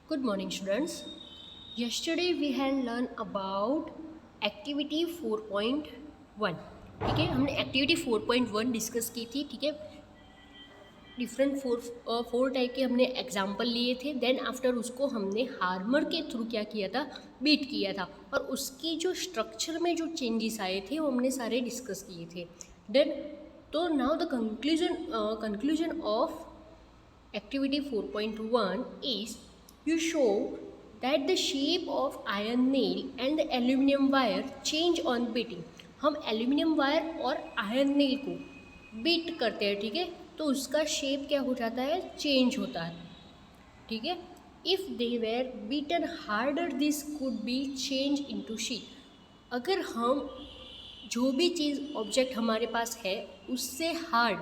Good morning, students. Yesterday we had learned about activity 4.1. ठीक है, हमने एक्टिविटी 4.1 डिस्कस की थी. ठीक है, डिफरेंट फोर टाइप के हमने एग्जाम्पल लिए थे. देन आफ्टर उसको हमने हार्मर के थ्रू क्या किया था, बीट किया था. और उसकी जो स्ट्रक्चर में जो चेंजेस आए थे वो हमने सारे डिस्कस किए थे. देन तो now the conclusion of activity 4.1 is you show that the shape of iron nail and the aluminum wire change on beating. हम एल्यूमिनियम वायर और आयरन नेल को बीट करते हैं. ठीक है, तो उसका शेप क्या हो जाता है, चेंज होता है. ठीक है, if they were beaten harder this could be change into sheet. अगर हम जो भी चीज़ ऑब्जेक्ट हमारे पास है उससे हार्ड,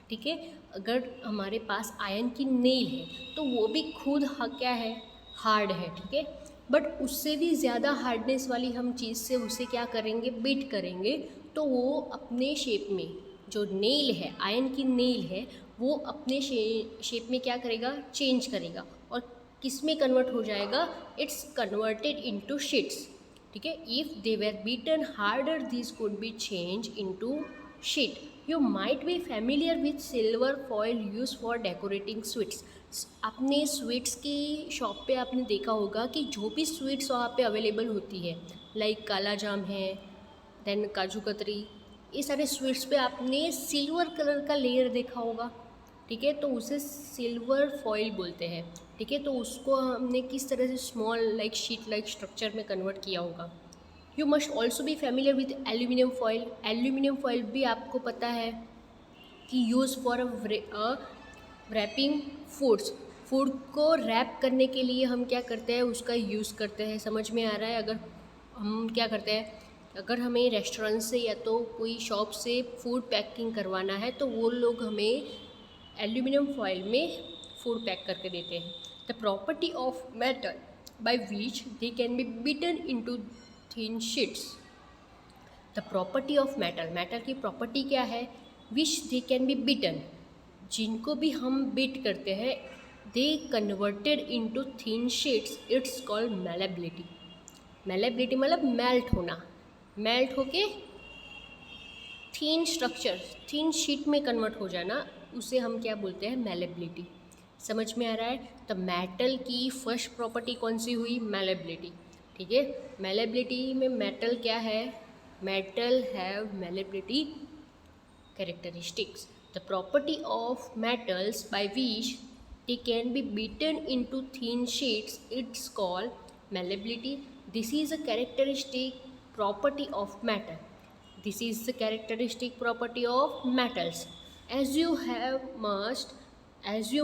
ठीक है, अगर हमारे पास आयरन की नेल है तो वो भी खुद क्या है, हार्ड है. ठीक है, बट उससे भी ज़्यादा हार्डनेस वाली हम चीज़ से उसे क्या करेंगे, बीट करेंगे, तो वो अपने शेप में जो नेल है, आयरन की नेल है, वो अपने शेप में क्या करेगा, चेंज करेगा. और किस में कन्वर्ट हो जाएगा, इट्स कन्वर्टेड इनटू शीट्स. ठीक है, if they were beaten harder this could be change into sheet. You might be familiar with silver foil use for decorating sweets. आपने स्वीट्स की शॉप पे आपने देखा होगा कि जो भी स्वीट्स वहाँ पे अवेलेबल होती है, लाइक काला जाम है, देन काजू कतरी, ये सारे स्वीट्स पे आपने सिल्वर कलर का लेयर देखा होगा. ठीक है, तो उसे सिल्वर फॉयल बोलते हैं. ठीक है, तो उसको हमने किस तरह से small like sheet like structure में कन्वर्ट किया होगा. You must also be familiar with aluminium foil. Aluminium foil भी आपको पता है कि use for wrapping foods. Food को रैप करने के लिए हम क्या करते हैं, उसका यूज़ करते हैं. समझ में आ रहा है. अगर हम क्या करते हैं, अगर हमें रेस्टोरेंट से या तो कोई शॉप से फूड पैकिंग करवाना है तो वो लोग हमें एल्यूमिनियम फॉयल में फूड पैक करके देते हैं. The property of metal by which they can be beaten into thin sheets. The property of metal, metal की प्रॉपर्टी क्या है, विच दे कैन बी बीटन, जिनको भी हम बीट करते हैं, they converted into thin sheets. It's called malleability. Malleability मतलब melt होना, मेल्ट होके थिन स्ट्रक्चर, थिन शीट में कन्वर्ट हो जाना, उसे हम क्या बोलते हैं, मेलेबिलिटी. समझ में आ रहा है. तो मेटल की फर्स्ट प्रॉपर्टी कौन सी हुई, मेलेबिलिटी. ठीक है, मेलेबिलिटी में मेटल क्या है, metal have malleability characteristics. The property of metals by which they can be beaten into thin sheets, it's called malleability. This is a characteristic property of metal. This is the characteristic property of metals. As you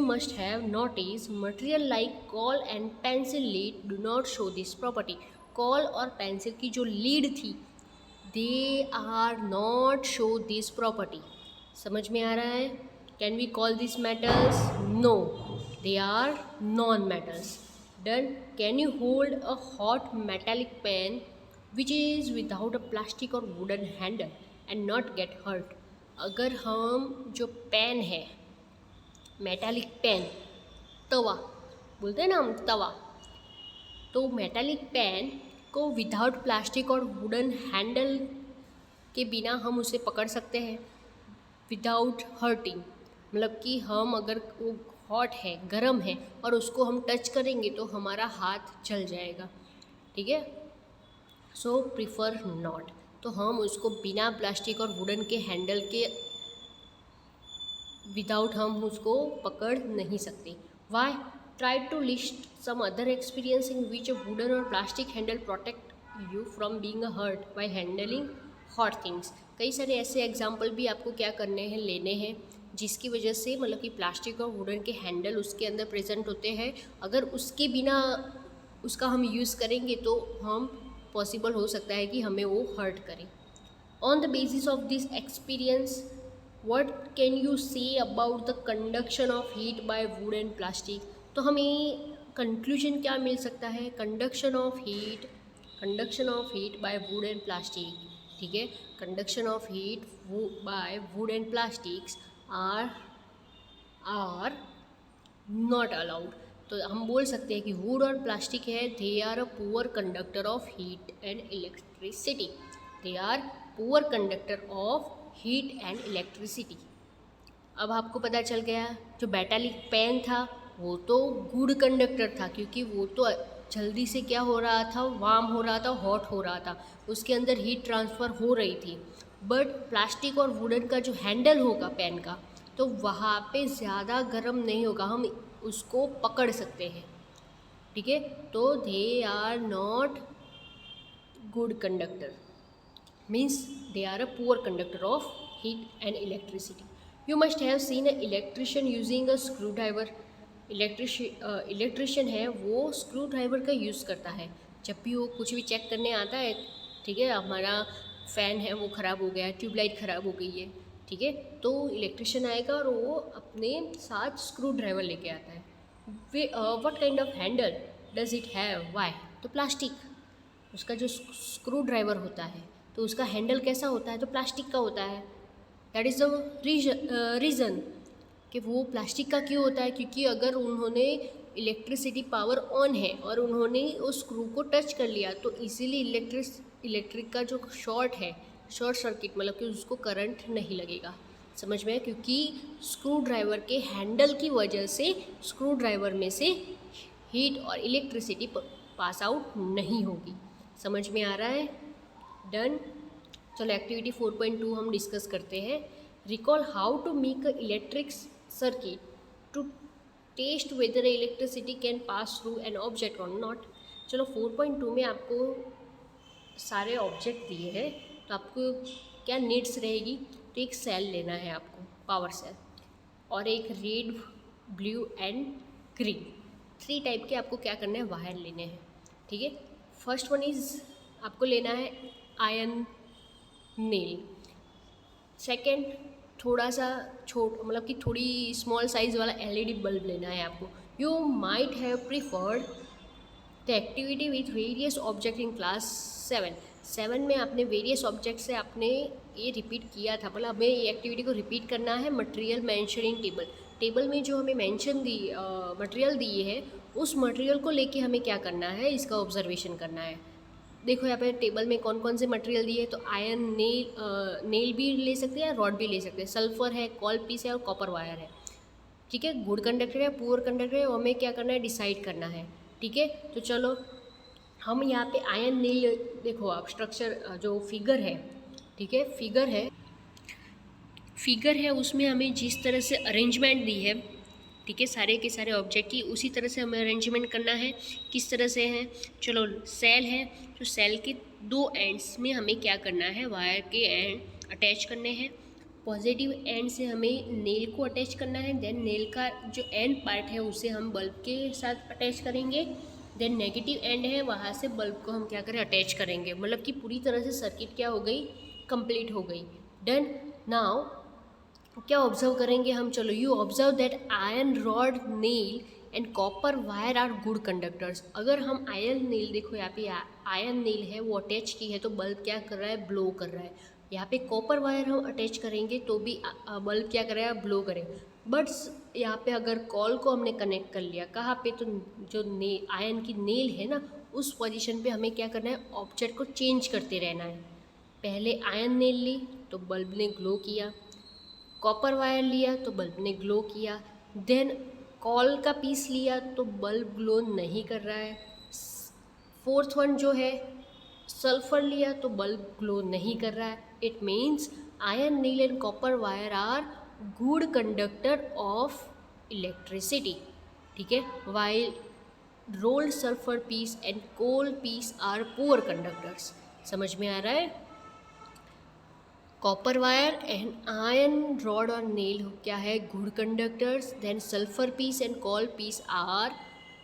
must have noticed, material like coal and pencil lead do not show this property. coal और pencil की जो lead थी, they are not show this property. समझ में आ रहा है. Can we call this metals, no, they are non metals. Done. Can you hold a hot metallic pen which is without a plastic or wooden handle and not get hurt. अगर हम जो pen है, metallic pen, तवा बोलते हैं ना हम, तवा, तो metallic pen को without plastic or wooden handle के बिना हम उसे पकड़ सकते हैं, विदाउट हर्टिंग. मतलब कि हम अगर वो हॉट है, गर्म है, और उसको हम टच करेंगे तो हमारा हाथ जल जाएगा. ठीक है, सो प्रिफर नॉट. तो हम उसको बिना प्लास्टिक और वुडन के हैंडल के विदाउट हम उसको पकड़ नहीं सकते. Why, try to list some other experience in which a wooden or plastic handle protect you from being hurt by handling hot things. कई सारे ऐसे एग्जाम्पल भी आपको क्या करने हैं, लेने हैं, जिसकी वजह से मतलब कि प्लास्टिक और वुडन के हैंडल उसके अंदर प्रेजेंट होते हैं. अगर उसके बिना उसका हम यूज़ करेंगे तो हम पॉसिबल हो सकता है कि हमें वो हर्ट करे. On the basis of this experience, what can you say about the conduction of heat by wood and plastic. तो हमें कंक्लूजन क्या मिल सकता है, conduction of heat by wood and plastic. ठीक है, conduction of heat by wood and plastics are not allowed. तो हम बोल सकते हैं कि वुड और प्लास्टिक है, they are a poor conductor of heat and electricity. They are poor conductor of heat and electricity. अब आपको पता चल गया जो मेटालिक पेन था वो तो गुड कंडक्टर था, क्योंकि वो तो जल्दी से क्या हो रहा था, वार्म हो रहा था, हॉट हो रहा था, उसके अंदर हीट ट्रांसफ़र हो रही थी। बट प्लास्टिक और वुडन का जो हैंडल होगा पेन का, तो वहाँ पे ज़्यादा गर्म नहीं होगा, हम उसको पकड़ सकते हैं। ठीक है, तो they are not good conductor, means they are a poor conductor of heat and electricity. You must have seen an electrician using a screwdriver. Electrician है वो स्क्रू ड्राइवर का यूज़ करता है जब भी वो कुछ भी चेक करने आता है। ठीक है, हमारा फ़ैन है वो ख़राब हो गया है, ट्यूबलाइट ख़राब हो गई है, ठीक है, तो इलेक्ट्रिशियन आएगा और वो अपने साथ स्क्रू ड्राइवर लेके आता है। What kind of handle does it have, why, तो प्लास्टिक, उसका जो स्क्रू ड्राइवर होता है तो उसका हैंडल कैसा होता है, तो प्लास्टिक का होता है। दैट इज़ द रीज़न कि वो प्लास्टिक का क्यों होता है, क्योंकि अगर उन्होंने इलेक्ट्रिसिटी पावर ऑन है और उन्होंने उस स्क्रू को टच कर लिया तो इजीली इलेक्ट्रिक का जो शॉर्ट है, शॉर्ट सर्किट, मतलब कि उसको करंट नहीं लगेगा। समझ में, क्योंकि स्क्रू ड्राइवर के हैंडल की वजह से स्क्रू ड्राइवर में से हीट और इलेक्ट्रिसिटी पास आउट नहीं होगी। समझ में आ रहा है? डन। चलो एक्टिविटी 4.2 हम डिस्कस करते हैं। Recall how to make a electric circuit to test whether electricity can pass through an object और नॉट। चलो 4.2 में आपको सारे ऑब्जेक्ट दिए हैं, तो आपको क्या नीड्स रहेगी, तो एक सेल लेना है आपको, पावर सेल, और एक red, blue and green, 3 type के आपको क्या करना है, वायर लेने हैं। ठीक है, फर्स्ट वन इज़ आपको लेना है आयरन नेल। सेकेंड थोड़ा सा मतलब कि थोड़ी स्मॉल साइज़ वाला एलईडी बल्ब लेना है आपको। You might have preferred the activity with various object in class 7 में आपने वेरियस ऑब्जेक्ट से आपने ये रिपीट किया था, मतलब हमें ये एक्टिविटी को रिपीट करना है। मटेरियल मेंशन इन टेबल में जो हमें मेंशन दी मटेरियल दिए है उस मटेरियल को लेके हमें क्या करना है, इसका ऑब्जर्वेशन करना है। देखो यहाँ पे टेबल में कौन कौन से मटेरियल दिए, तो आयरन नेल भी ले सकते हैं, रॉड भी ले सकते हैं, सल्फर है, कॉल पीस है और कॉपर वायर है। ठीक है, गुड कंडक्टर है, पुअर कंडक्टर है, हमें क्या करना है, डिसाइड करना है। ठीक है, तो चलो हम यहाँ पे आयरन नेल, देखो आप स्ट्रक्चर जो फिगर है, ठीक है, फिगर है उसमें हमें जिस तरह से अरेंजमेंट दी है, ठीक है, सारे के सारे ऑब्जेक्ट की उसी तरह से हमें अरेंजमेंट करना है। किस तरह से है, चलो सेल है तो सेल के 2 एंड्स में हमें क्या करना है, वायर के एंड अटैच करने हैं। पॉजिटिव एंड से हमें नेल को अटैच करना है, देन नेल का जो एंड पार्ट है उसे हम बल्ब के साथ अटैच करेंगे। देन नेगेटिव एंड है, वहाँ से बल्ब को हम क्या करें, अटैच करेंगे। मतलब कि पूरी तरह से सर्किट क्या हो गई, कंप्लीट हो गई। डन। नाउ क्या ऑब्जर्व करेंगे हम, चलो you observe that iron rod, nail and copper wire are good conductors. अगर हम आयरन नेल, देखो यहाँ पे आयरन नेल है वो अटैच की है तो बल्ब क्या कर रहा है, ब्लो कर रहा है। यहाँ पे कॉपर वायर हम अटैच करेंगे तो भी बल्ब क्या करेगा, ब्लो करेगा। बट यहाँ पे अगर कॉल को हमने कनेक्ट कर लिया कहाँ पे, तो जो आयरन की नेल है ना उस पोजीशन पे हमें क्या करना है, ऑब्जेक्ट को चेंज करते रहना है। पहले आयरन नेल ली तो बल्ब ने ग्लो किया, कॉपर वायर लिया तो बल्ब ने ग्लो किया, देन कॉल का पीस लिया तो बल्ब ग्लो नहीं कर रहा है। फोर्थ वन जो है सल्फर लिया तो बल्ब ग्लो नहीं कर रहा है। It means iron nail and copper wire are good conductor of electricity. ठीक है, while rolled sulphur piece and coal piece are poor conductors. समझ में आ रहा है? Copper wire and iron rod और नेल क्या है, good conductors. Then sulphur piece and coal piece are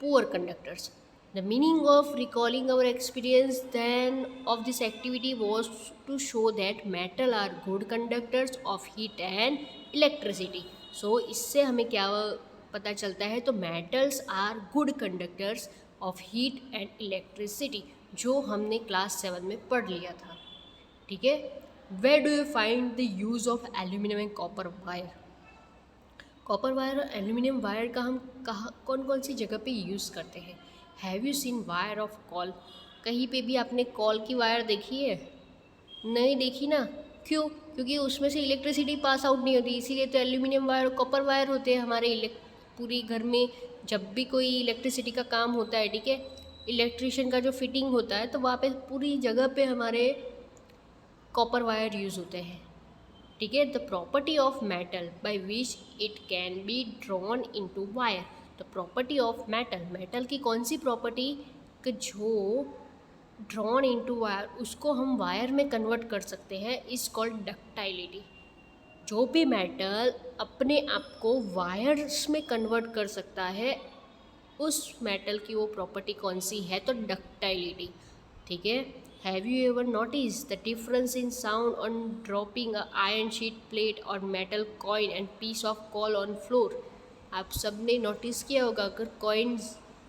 poor conductors. The meaning of recalling our experience then of this activity was to show that metal are good conductors of heat and electricity. So इससे हमें क्या पता चलता है, तो metals are good conductors of heat and electricity, जो हमने class 7 में पढ़ लिया था। ठीक है, where do you find the use of aluminum and copper wire? Copper wire और एल्यूमिनियम वायर का हम कहाँ कौन कौन सी जगह पे यूज़ करते हैं? Have you seen wire of call? कहीं पे भी आपने कॉल की वायर देखी है? नहीं देखी ना? क्यों? क्योंकि उसमें से इलेक्ट्रिसिटी पास आउट नहीं होती, इसीलिए तो एल्यूमिनियम वायर और कॉपर वायर होते हैं हमारे पूरी घर में। जब भी कोई इलेक्ट्रिसिटी का काम होता है, ठीक है, इलेक्ट्रिशियन का जो फिटिंग होता है, तो वहाँ पे पूरी जगह पे हमारे कॉपर वायर यूज़ होते हैं, ठीक है। The property of metal by which it can be drawn into wire. The property of metal, metal की कौन सी प्रॉपर्टी कि जो ड्रॉन इनटू वायर उसको हम वायर में कन्वर्ट कर सकते हैं, इज कॉल्ड डक्टाइलिटी। जो भी मेटल अपने आप को वायर्स में कन्वर्ट कर सकता है, उस मेटल की वो प्रॉपर्टी कौन सी है? तो डक्टाइलिटी, ठीक है। Have you ever notice the difference in sound on dropping a iron sheet plate or metal coin and piece of coal on floor? आप सब ने नोटिस किया होगा, अगर कॉइन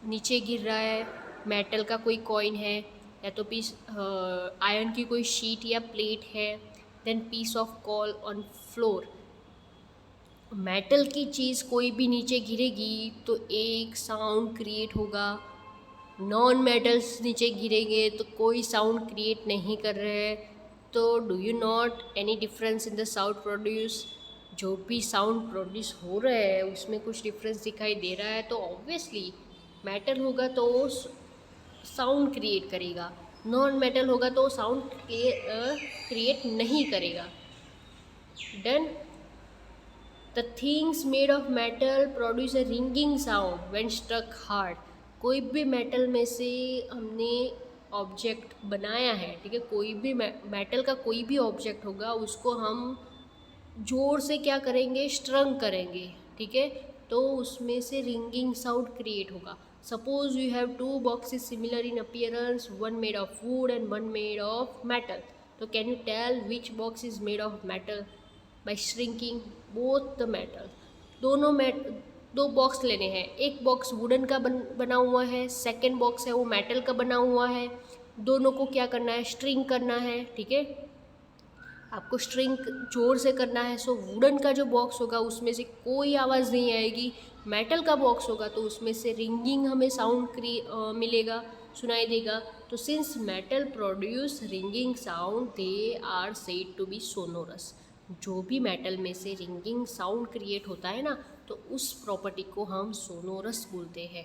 नीचे गिर रहा है, मेटल का कोई कॉइन है या तो पीस आयरन की कोई शीट या प्लेट है, then piece of coal on floor, metal की चीज़ कोई भी नीचे गिरेगी तो एक साउंड क्रिएट होगा। नॉन मेटल्स नीचे गिरेंगे तो कोई साउंड क्रिएट नहीं कर रहे हैं। तो do you not any difference in the sound produce? जो भी साउंड प्रोड्यूस हो रहा है उसमें कुछ डिफरेंस दिखाई दे रहा है, तो ऑब्वियसली मेटल होगा तो साउंड क्रिएट करेगा, नॉन मेटल होगा तो साउंड क्रिएट नहीं करेगा। Done. The things made of metal produce a ringing sound when struck hard. कोई भी मेटल में से हमने ऑब्जेक्ट बनाया है, ठीक है, कोई भी मेटल का कोई भी ऑब्जेक्ट होगा उसको हम ज़ोर से क्या करेंगे? स्ट्रंग करेंगे, ठीक है, तो उसमें से रिंगिंग साउंड क्रिएट होगा। Suppose you have two boxes similar in appearance, one made of wood and one made of metal, तो can you tell which box is made of metal? By shrinking both the metal. दो box लेने हैं, एक box wooden का बना हुआ है, second box है वो मेटल का बना हुआ है। दोनों को क्या करना है? स्ट्रिंग करना है, ठीक है, आपको स्ट्रिंग जोर से करना है। सो वुडन का जो बॉक्स होगा उसमें से कोई आवाज़ नहीं आएगी, मेटल का बॉक्स होगा तो उसमें से रिंगिंग हमें साउंड मिलेगा, सुनाई देगा। तो since metal produce ringing sound they are said to be sonorous. जो भी मेटल में से रिंगिंग साउंड क्रिएट होता है ना, तो उस प्रॉपर्टी को हम सोनोरस बोलते हैं।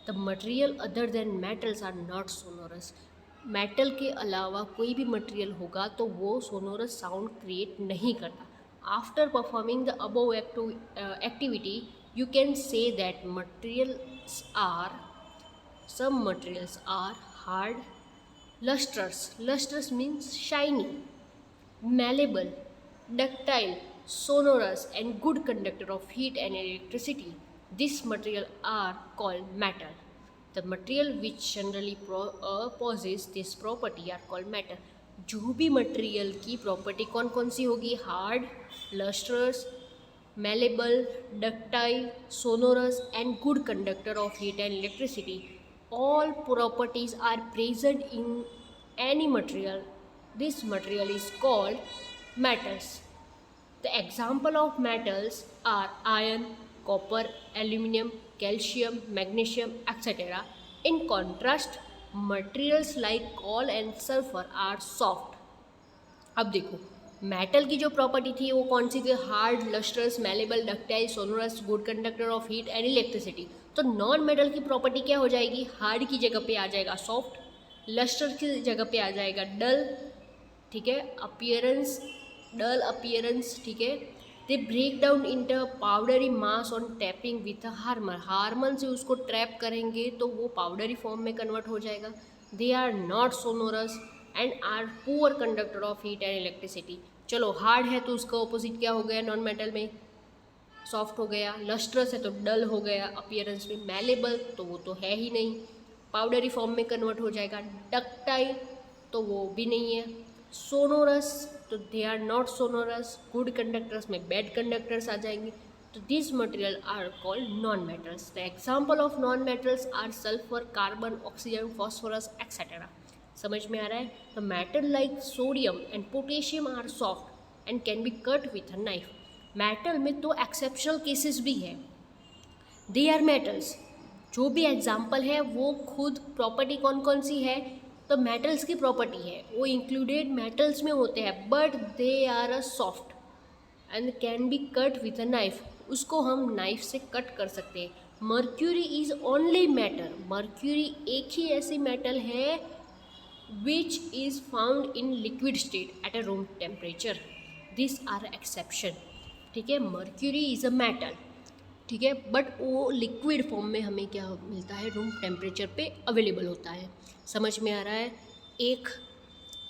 The material other than metals are not sonorous. Metal के अलावा कोई भी मटेरियल होगा तो वो सोनोरस साउंड क्रिएट नहीं करता। After performing the above activity you can say that materials are some materials are hard, lustrous means shiny, malleable, ductile, sonorous and good conductor of heat and electricity. These materials are called metal. The material which generally possess this property are called metal. जो भी material की property कौन कौन सी होगी? Hard, lustrous, malleable, ductile, sonorous and good conductor of heat and electricity. All properties are present in any material. This material is called metals. The example of metals are iron, copper, aluminum, calcium, magnesium, etc. In contrast, materials like coal and sulfur are soft. अब देखो, metal की जो property थी वो कौन सी थी? Hard, lustrous, malleable, ductile, sonorous, good conductor of heat and electricity. तो non metal की प्रॉपर्टी क्या हो जाएगी? हार्ड की जगह पे आ जाएगा सॉफ्ट, लस्टर की जगह पे आ जाएगा डल, ठीक है, अपीयरेंस, डल अपीयरेंस, ठीक है। They break down in the powdery mass on tapping with a hammer. Hammer से उसको ट्रैप करेंगे तो वो पाउडरी फॉर्म में कन्वर्ट हो जाएगा। They are not sonorous and are poor conductor of heat and electricity. चलो, हार्ड है तो उसका ऑपोजिट क्या हो गया नॉन मेटल में? सॉफ्ट हो गया। लस्ट्रस है तो डल हो गया अपीयरेंस में। मैलेबल तो वो तो है ही नहीं, पाउडरी फॉर्म में कन्वर्ट हो जाएगा। डक्टाइल तो वो भी नहीं है। सोनोरस तो they are not sonorous. Good conductors में बैड कंडक्टर्स आ जाएंगे। तो this material are called non metals. The example of non metals are sulphur, carbon, oxygen, phosphorus etcetera. समझ में आ रहा है? The metal like sodium and potassium are soft and can be cut with a knife. Metal में तो exceptional cases भी है, they are metals. जो भी एग्जाम्पल है वो खुद प्रॉपर्टी कौन कौन सी है, तो मेटल्स की प्रॉपर्टी है, वो इंक्लूडेड मेटल्स में होते हैं, but they are a soft and can be cut with a knife. उसको हम नाइफ से कट कर सकते हैं। Mercury is only matter, mercury एक ही ऐसी मेटल है which is found in liquid state at a room temperature, this are exception. ठीक है, मर्क्यूरी इज़ अ मेटल, ठीक है, बट वो लिक्विड फॉर्म में हमें क्या मिलता है, रूम टेम्परेचर पे अवेलेबल होता है। समझ में आ रहा है। एक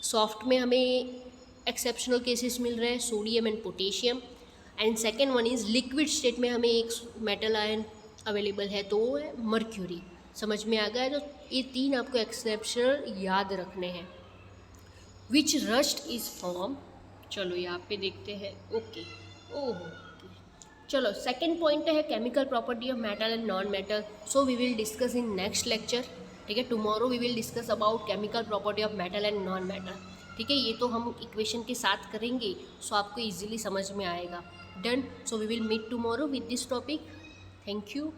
सॉफ्ट में हमें एक्सेप्शनल केसेस मिल रहे हैं, sodium and potassium, and second one is liquid state में हमें एक मेटल आयन अवेलेबल है, तो वो है मर्क्यूरी। समझ में आ गया। तो ये तीन आपको एक्सेप्शनल याद रखने हैं। विच रस्ट इज़ फॉर्म, चलो यहाँ पे देखते हैं। ओके, ओहो, चलो सेकंड पॉइंट है chemical property of metal and non metal. So we will discuss in next lecture. ठीक है, tomorrow we will discuss about chemical property of metal and non metal. ठीक है, ये तो हम इक्वेशन के साथ करेंगे, सो आपको इजीली समझ में आएगा। Done. So we will meet tomorrow with this topic. Thank you.